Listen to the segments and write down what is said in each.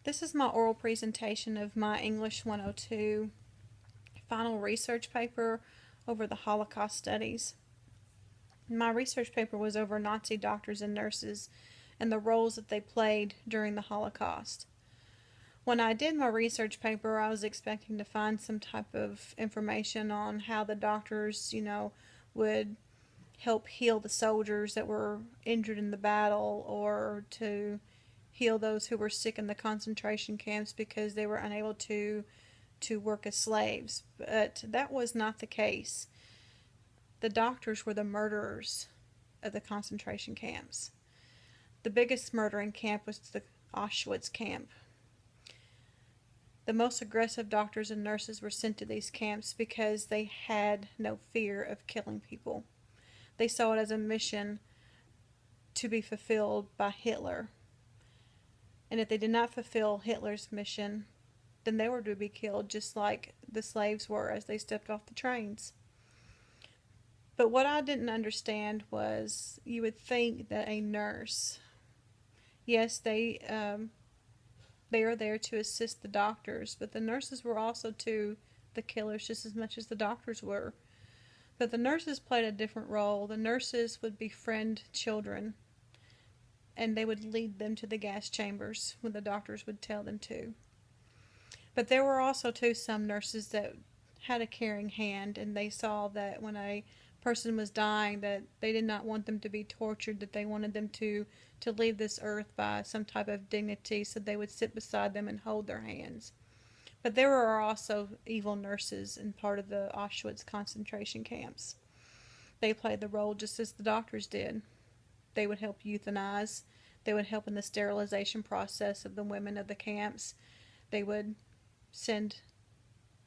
This is my oral presentation of my English 102 final research paper over the Holocaust studies. My research paper was over Nazi doctors and nurses and the roles that they played during the Holocaust. When I did my research paper, I was expecting to find some type of information on how the doctors, would help heal the soldiers that were injured in the battle, or to heal those who were sick in the concentration camps because they were unable to work as slaves. But that was not the case. The doctors were the murderers of the concentration camps. The biggest murdering camp was the Auschwitz camp. The most aggressive doctors and nurses were sent to these camps because they had no fear of killing people. They saw it as a mission to be fulfilled by Hitler. And if they did not fulfill Hitler's mission, then they were to be killed just like the slaves were as they stepped off the trains. But what I didn't understand was, you would think that a nurse, yes, they are there to assist the doctors, but the nurses were also to the killers just as much as the doctors were. But the nurses played a different role. The nurses would befriend children, and they would lead them to the gas chambers when the doctors would tell them to. But there were also, too, some nurses that had a caring hand, and they saw that when a person was dying, that they did not want them to be tortured, that they wanted them to leave this earth by some type of dignity, so they would sit beside them and hold their hands. But there were also evil nurses in part of the Auschwitz concentration camps. They played the role just as the doctors did. They would help euthanize. They would help in the sterilization process of the women of the camps. They would send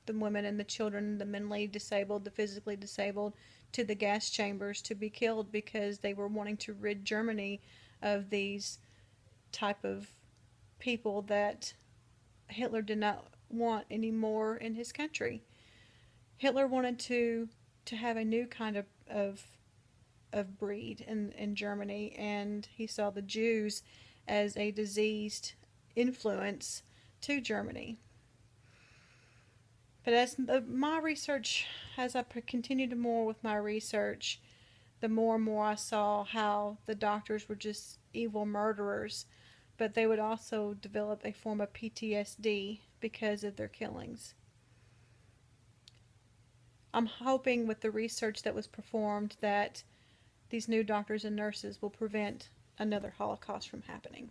the women and the children, the mentally disabled, the physically disabled, to the gas chambers to be killed because they were wanting to rid Germany of these type of people that Hitler did not want anymore in his country. Hitler wanted to have a new kind of breed in Germany, and he saw the Jews as a diseased influence to Germany. But as my research, as I continued more with my research, the more and more I saw how the doctors were just evil murderers, but they would also develop a form of PTSD because of their killings. I'm hoping with the research that was performed that these new doctors and nurses will prevent another Holocaust from happening.